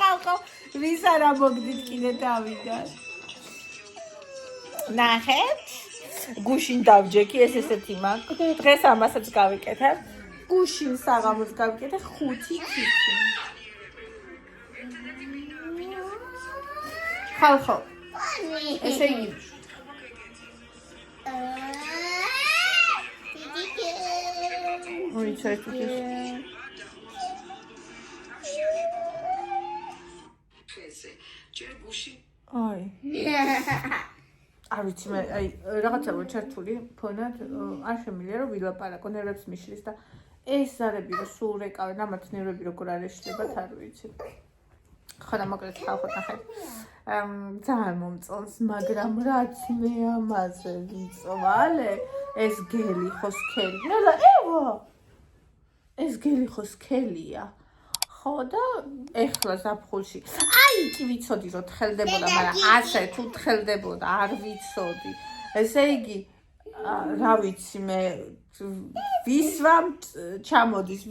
ხალხო, ვის არა მოგდით კიდე დავიდან. ნახეთ. გუშინ დავჯექი ეს ესეთი მაქვს. დღეს ამასაც გავიკეთებ. გუშინ საღამოს გავიკეთე 5 თითი. ხალხო. ესე იგი ოიცი აი არ ვიცი მე აი რაღაცა რო ჩართული ფონად არ შემიძლია რომ ვილაპარაკო ნერვებს მიშლის და ეს ზარები რო სულ რეკავენ ამათ ნერვები როგორ არ ეშლებათ არ ვიცი ხოდა მოკლედ ხალხო ნახეთ ძალიან მომწონს მაგრამ რაც მე ამაზე ვიცვალე ეს გელი ხო სქელი ნელა ევო ეს გელი ხო სქელია ხო და ეხლა ზაფხულში აი კი ვიცოდი რომ თხელდებოდა მაგრამ ასე თუ თხელდებოდა არ ვიცოდი ესე იგი რა ვიცი მე ვისვამ ჩამოდის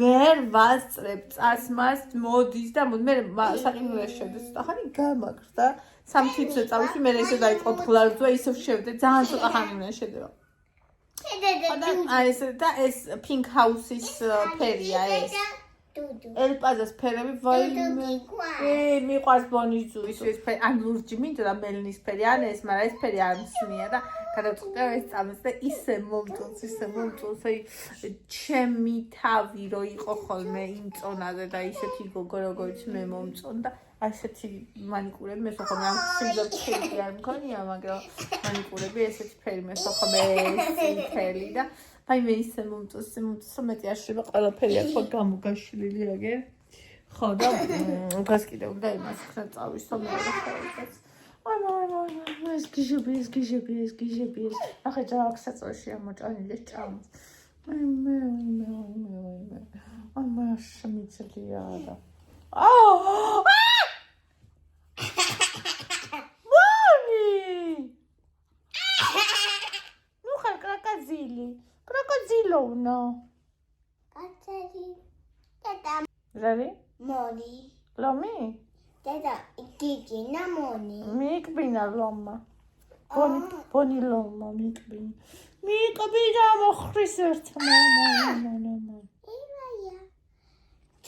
ვერ ვასწრებ წასმას მოდის და მე საყინულეს შედეს ხანი გამაგრდა სამ თვით წავში მე ესე დაიყოფგლარძვა ისევ შევდე ძალიან ცოტა ხანი უნდა შედება აი ეს და ეს pink house-ის ფერია ეს ელპაზას ფერები ვაიმე მიყვარს ბონიძუის ეს ფერი ან ლურჯი მინდა და მელნის ფერი ან ეს მაგრამ ეს ფერი არ მსნია და გადავწყვიტე ეს წამეს და ისე მომწონს აი ჩემი თავი რო იყო ხოლმე იმ წონაზე და ისეთი გოგო როგორც მე მომწონდა ასეთი მანიკურები მე ხოლმე ამ სიმძლავრე არ მქონია მაგრამ მანიკურები ესეთი ფერი მე ხოლმე წითელი და აი მე ისე მომწონს მეტი აშრება ყველაფერი აქ გამოგაშლილი აგერ ხო და გას კიდე უნდა იმას ხნა წავისო მე რა ხარობს აი ეს გიჟები ახლა ჯაქსაწოში ამოჭანილი ჭამს აი მე შემიძლია და ну ხარ კროკოდილოვნა კაცერი დედა ზარი მონი ლომი დედა იგი ნამონი მიკბინა ლომა ბონი ლომა მიკბინა მოხრის ერთ მამა ივაია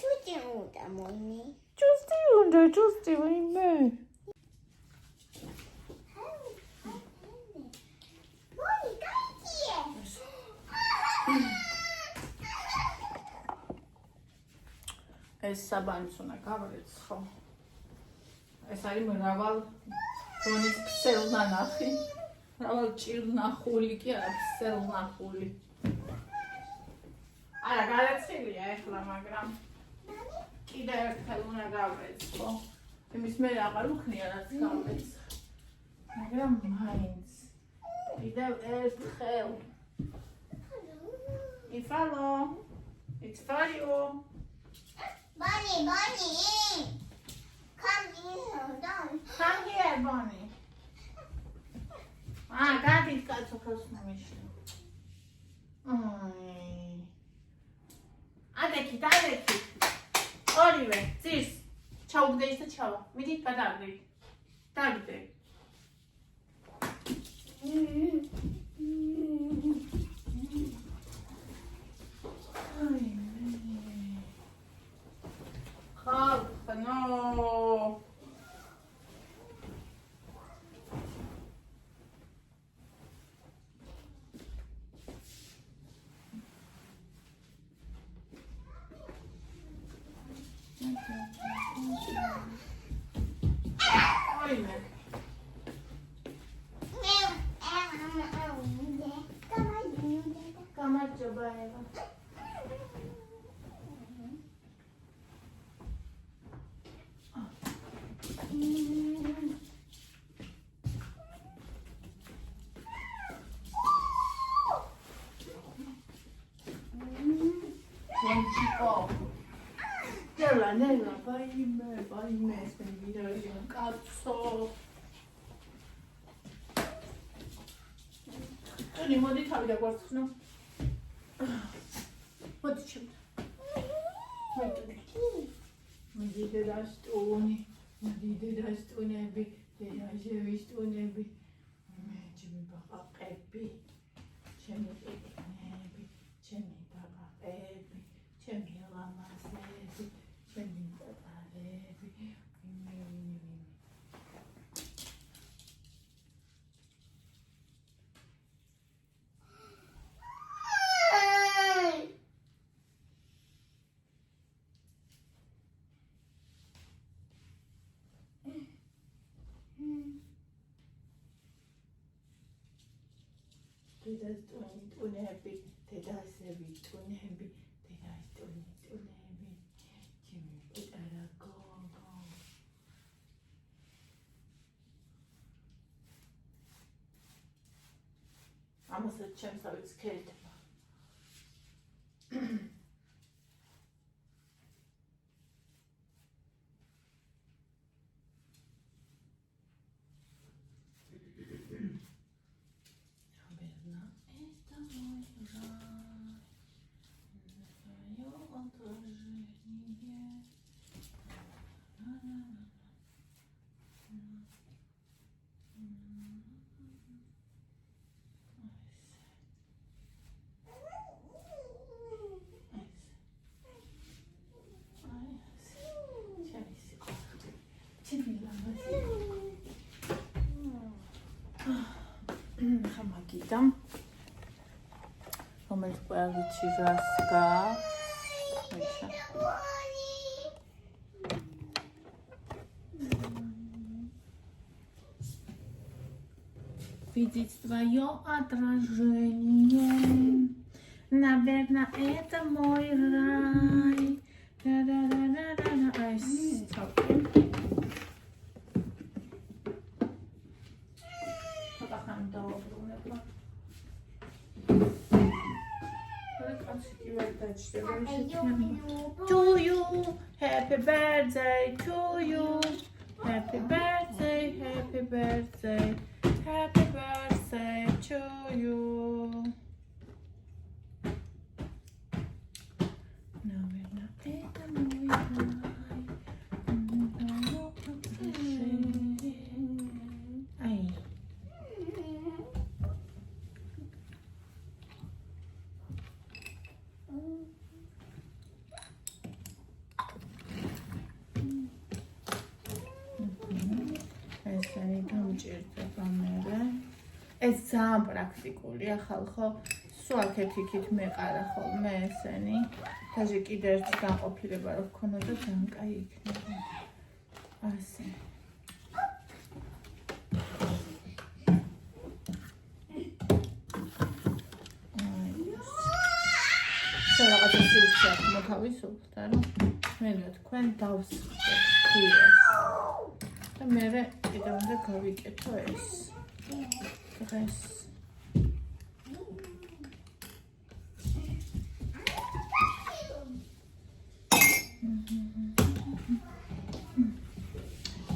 ჩუტი უნდა მონი ჩუსტი ვინმე ეს საბანიც უნდა გავრეცხო ეს არის მრავალ ბონის ფსელნანახი მრავალ ჭირნახული კი არა ფსელნახული არა გარეცხილია ეხლა მაგრამ კიდევ ერთხელ უნდა გავრეცხო იმის მე აღარ ვქნია რაც გავრეცხ მაგრამ მაინც კიდევ ერთხელ იფალო it's for you Bonnie, come here, Bonnie. Got it, got so close to me. Adeki. Olive, this. Ciao, this is ciao. Mi dica Davide. No. Come on, coba Eva. Nella, vai in me, spendere un cazzo. Ogni modo di tagliare qualcuno. მოდი ჩემ. მოდი დედას ტუნი. მოდი დედას ტუნები. დედაშევის ტუნები. ჩემი ბაყაყები. ჩემი ტიკნები. ჩემი ბაყაყები. ჩემი ლამაზები. ჩემი ბაყაყები. დედას ტუნები, დედასები ტუნები, დედას ტუნები, ჩემი პატარა გოგო. ამასაც ჩემსავით სქელდება. Magidam. რომელიც ყველგიცი რასგა. Видеть твое отражение. Наверное, это мой рай. To you, happy birthday to you, happy birthday, happy birthday, happy birthday to you. ეს ძალიან პრაქტიკულია ხალხო. სულ აქეთ-იქით მეყარა ხოლმე ესენი. დაჟე კიდე ერთი განყოფილება რო გქონოდა ძალიან კაი იქნება. ასე. რაღაცა სიუცე აქვს მოთავისუფლდა, რომ მე თქვენ დავსხდეთ ხიას. და მე კიდე უნდა გავიკეთო ეს. დღეს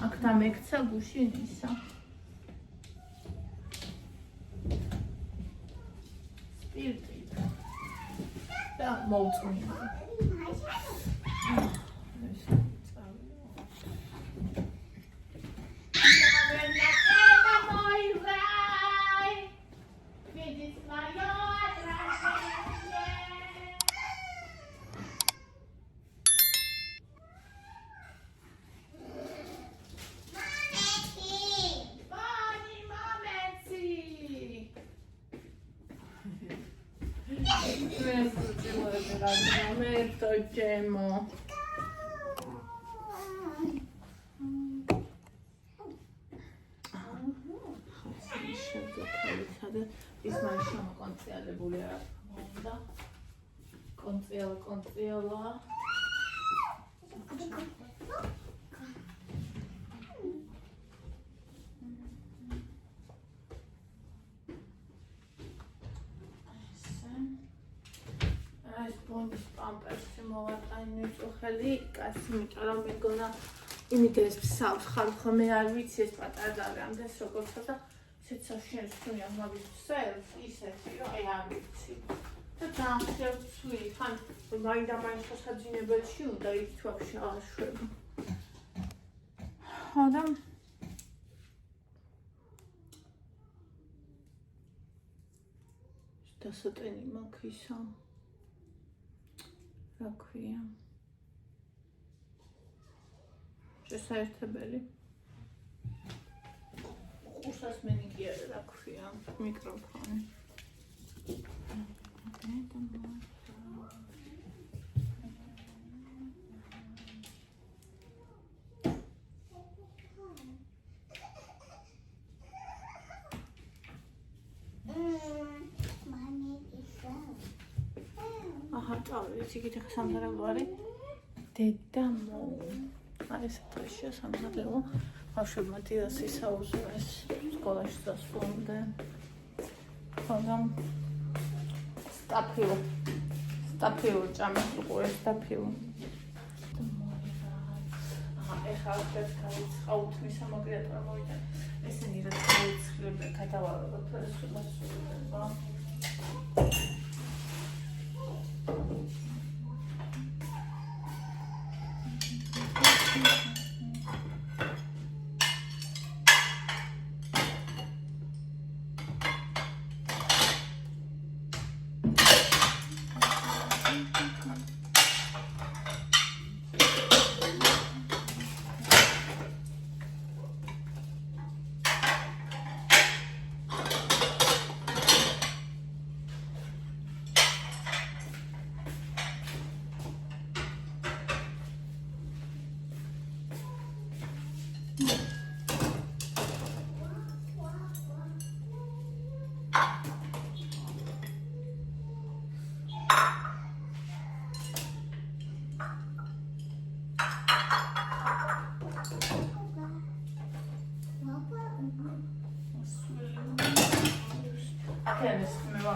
აქ დამექცა გუშინისა. სპირტი და მოუწმინდა. Gemo. ის მაინც შემოკონტროლებული არ უნდა. კონტროლა. პამპერსი მოვატანე წუხელი კაცი იმიტომ რომ მეგონა იმიტეს ფსავს ხალხო მე არ ვიცი ეს პატარა დაგამდეს როგორცა და ისეთ საშინელს თუნია მაგის ფსებს ისეთი რომ აი არ ვიცი ძალიან ხერხი, ხან მაინდა-მაინც სასაძინებელში უნდა იქ ვაფშე აშვება. და დასატენი მაქვს ისა. რა ქვია? შესაერთებელი. ყურსას მენიგი არა, რა ქვია? მიკროფონი. აჰა, წავედით იქით ახლა სამზარეულო არის დედა არის ესეთაშია სამზარეულო ბავშვებმა დიას ისაუზრეს სკოლაში დასვლამდე მაგრამ სტაფილო ჭამის უყურეს სტაფილო ეხლა აქეთ გაიწყავთ მისა მოკრეატა მოვიდა ესენი რა გაიცხლებდა გადავაროთ ეს მასულება Tennis, me va a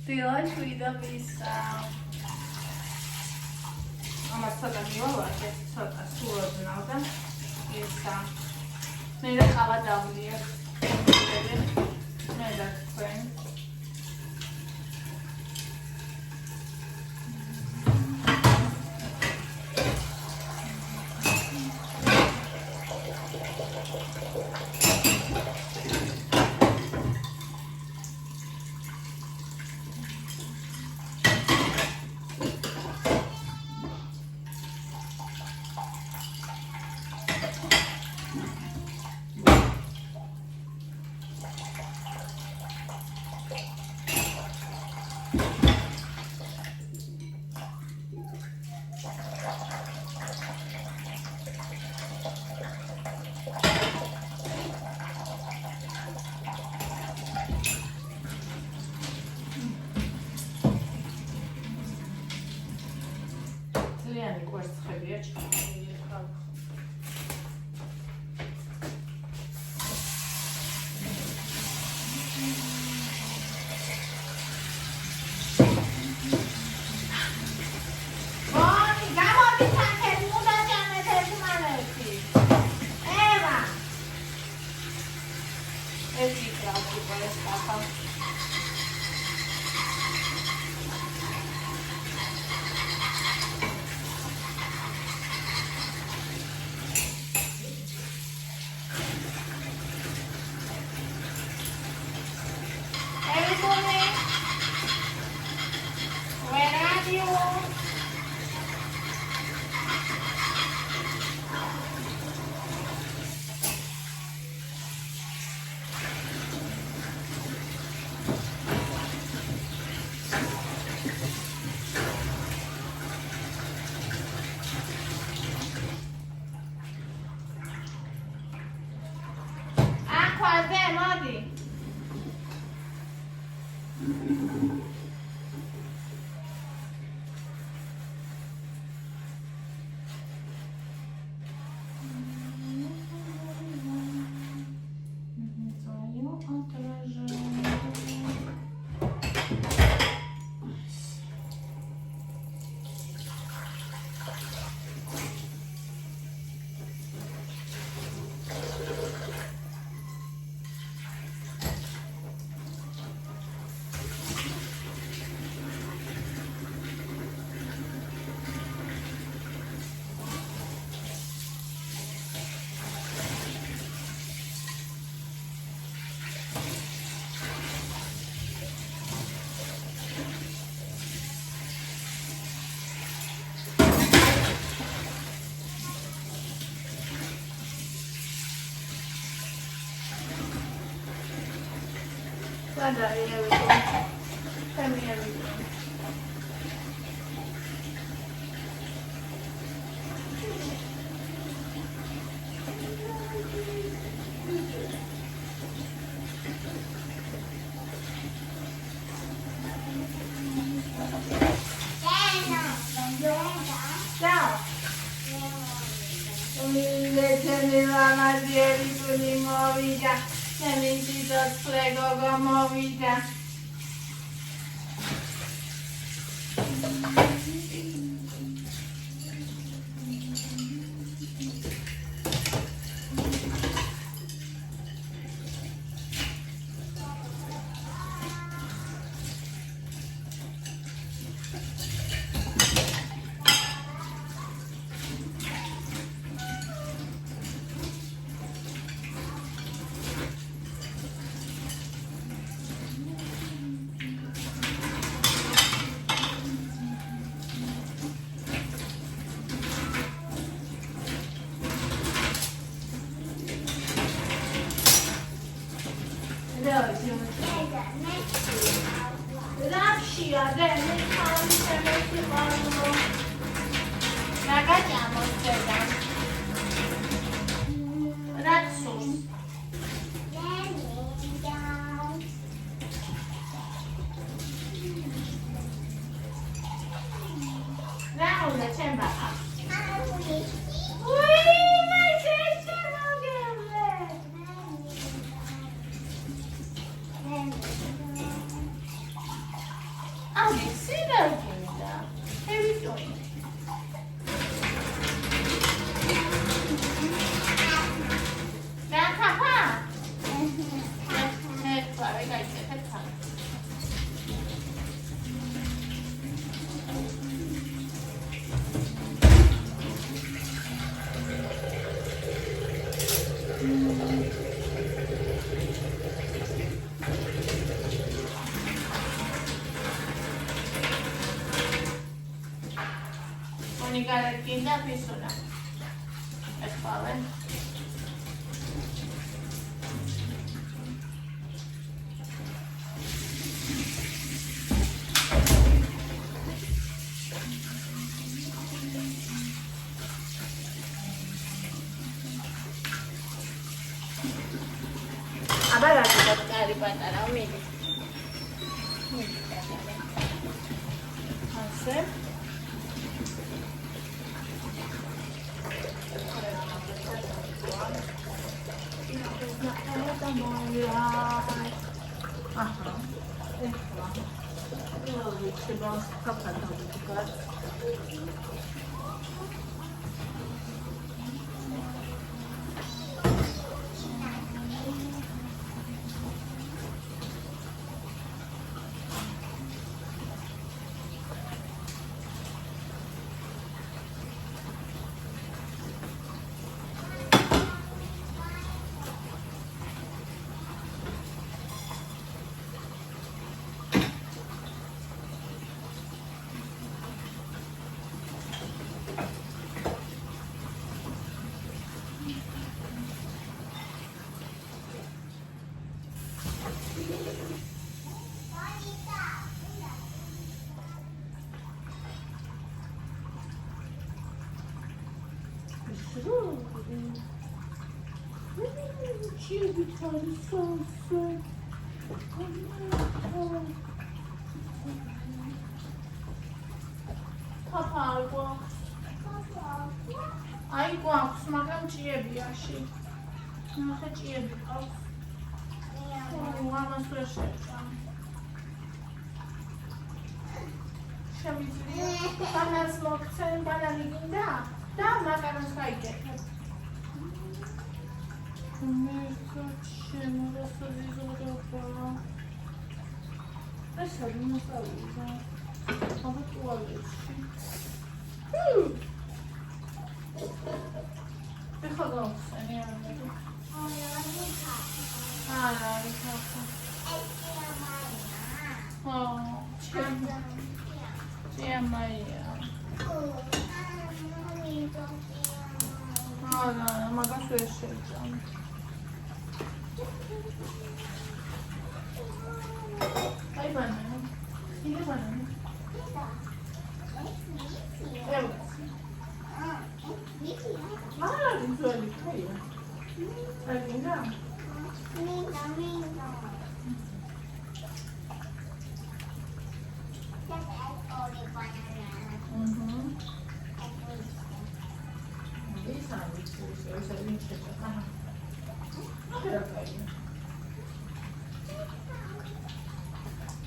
Dila cuida visa. Ama sada miola, que sada sua nada. Visa. Nera kava davliye. Nera kwen. Liani quest xebiech.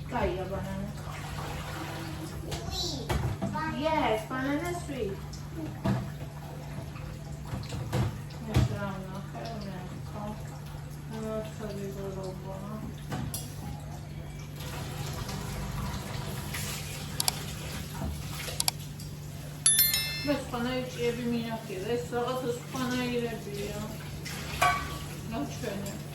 Kaya banana. Yes, banana sweet. Bez pana içiye bir minyak yedi. Esra'da pana girerdi ya. Ne şöyle.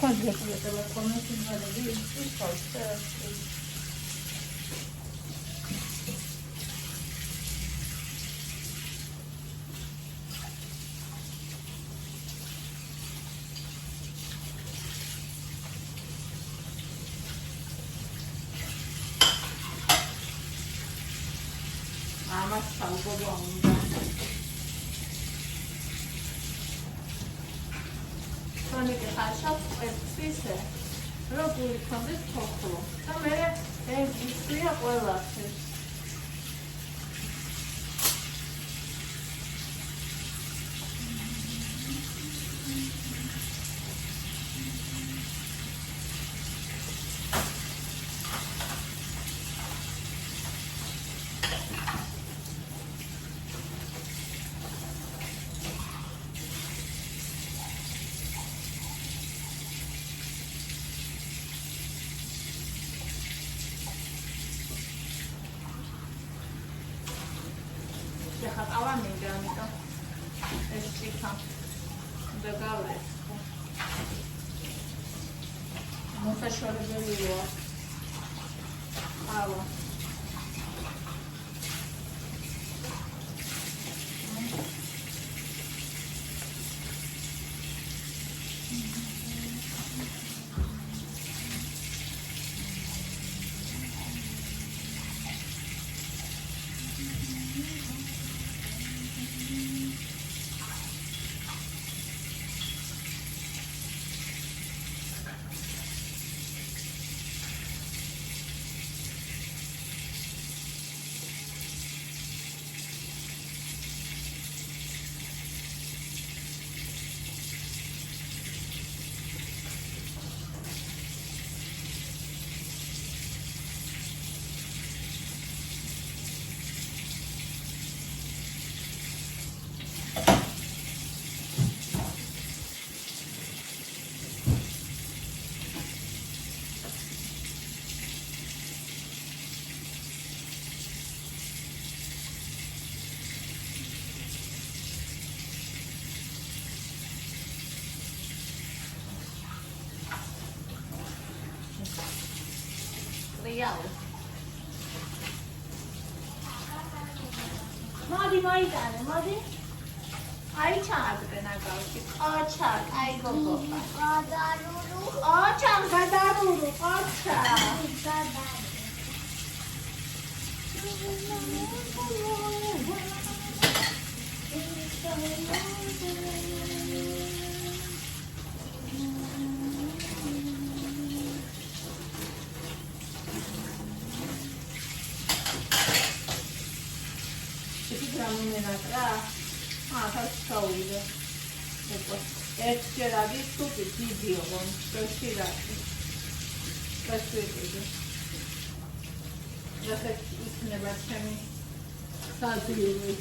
Quando la conosco di ama salvo bomba. Sonra bir haşap etkisi robuli kondes toplu. Kamera suya koyulasın. Jechać ałami grami to jest cicha do gały. Muszę się rozdzieliło. Ała. Real. Madi maydane, Madi. Ay çağırdı bana kalkıp. Açak, ay gogo. Açak, kadaruru. Açak. Non era tra. Ah, faccio io. ერთჯერ არის სუპი დიდი ოღონ შირაკი გასვეთები რასაკ ისნება ჩემი საძირი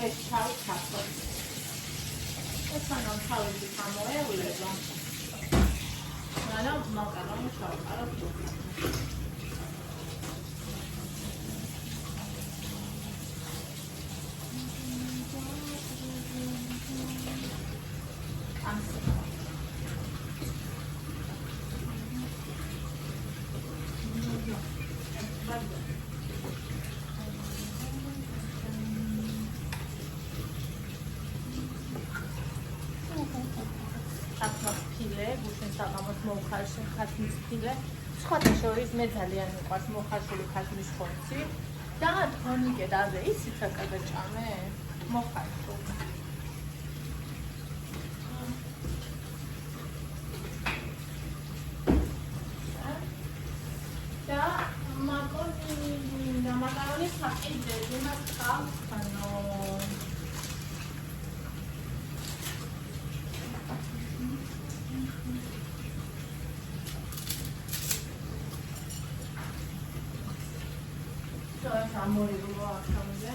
ეს თავი ხატო. ეს მანამ თავი გამოევლება. მანამ მაკარონი ჩავყარებ. მოხარშული ქათმის ფილე, სხვათა შორის მე ძალიან მიყვარს მოხარშული ქათმის ხორცი და თონიკე დაზე ისიც აკადაჭამე მოხარშული. და მაკარონი საყიდები მას ხავს ანუ ამორი რო ახამზე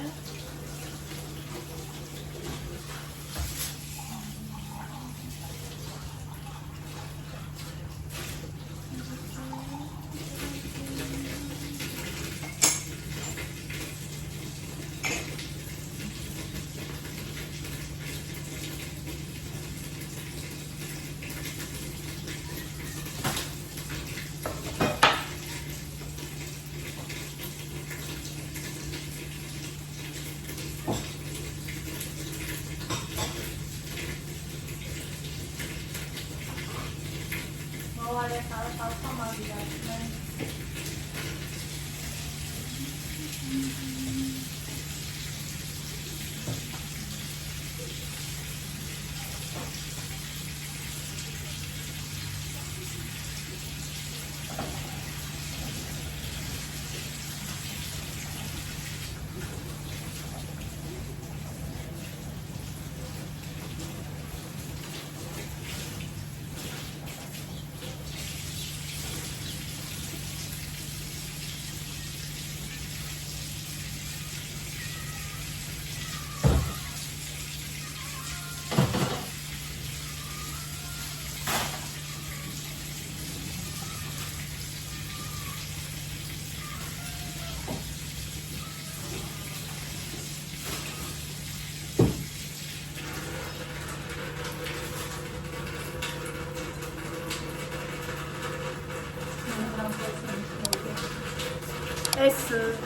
ეს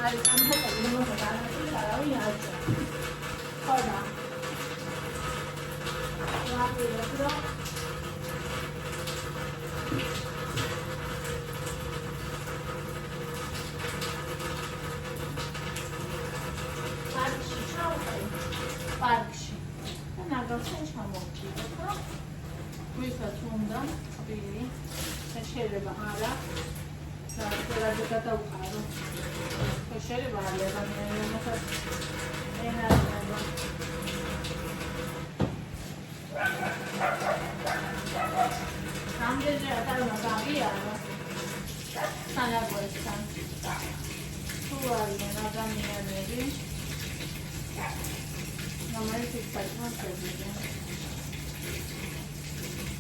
არის ამხელები რომელსაც არავინ არ ჭამს. ხოდა. ვაპირებო. პარკში ჩავყრი. პარკში. და ნაგავში ჩამოვიდე, ხო? ვისაც უნდა წვილი. შეიძლება არა. რა გადავყარო. შეიძლება არა, მაგრამ ენარგია. რამდენჯერ ატარებია? სანაგვესთან. თუ არიან ადამიანები, რომელიც ისწავლიან.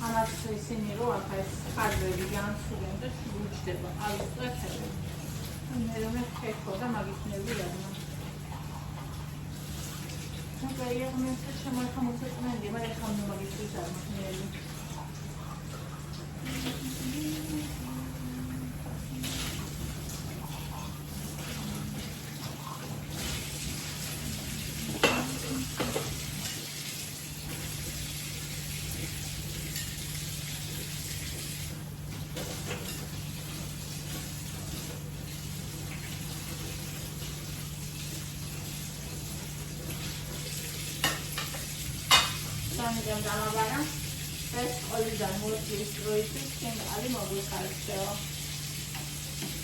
ამას ისინი რო ახლა ეს ხარჯები განსულენ და შეუჩდება ალს წეთები. მე რომ ეხო და მაგის ნები რა. მაგრამ მე შემოხმოწმენდი, მაგრამ ხომ მაგის ვიზა მაგნელი. სამიდან გამაბარა. ეს ყოლიდან მოდის დროისთვის კენკალი მოგვიხარჯეო.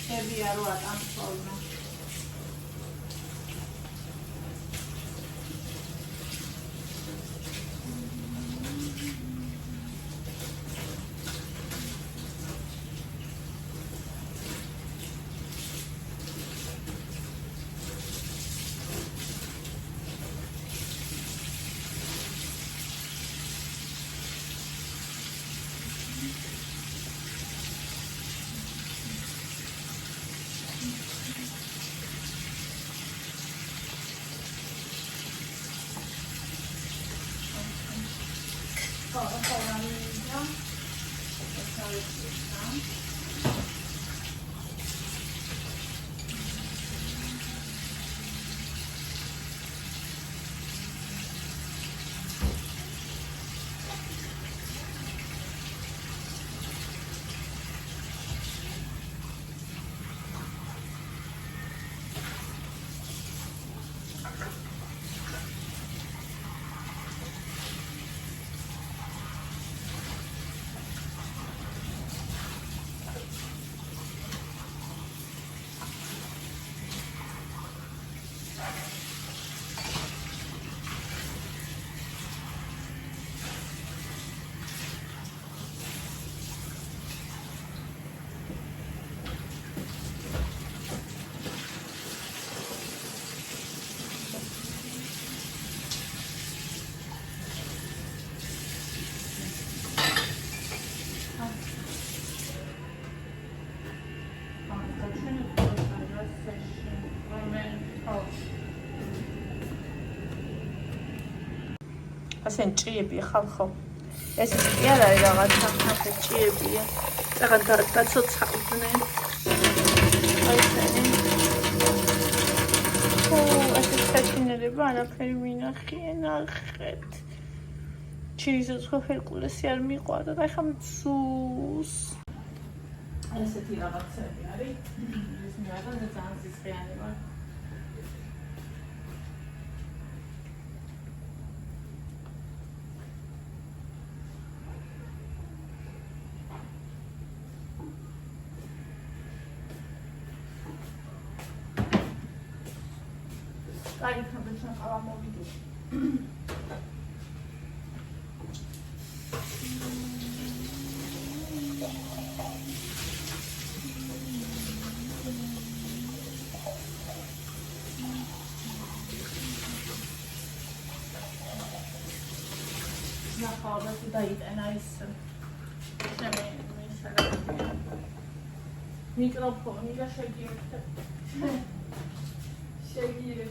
შევია რო ატანცოლო. ასენ ჭიებია ხალხო. ეს კი არ არის რაღაცა, ასე ჭიებია. წაღან დაცოცავდნენ. აი ესენი. ეს საჩინელება არაფერი მინახია, ნახეთ. ჩირის ხოფერკულესი არ მიყვარდა და ახლა მძუს. ესეთი რაღაცები არის. ეს მეღან და ძალიან ზისხიანი ვარ. Ay, kapatacağım alan mobilya. Ya fazlası da iyi, en iyisi. Mesela mikrofonu da şey girdi. Şey girdi.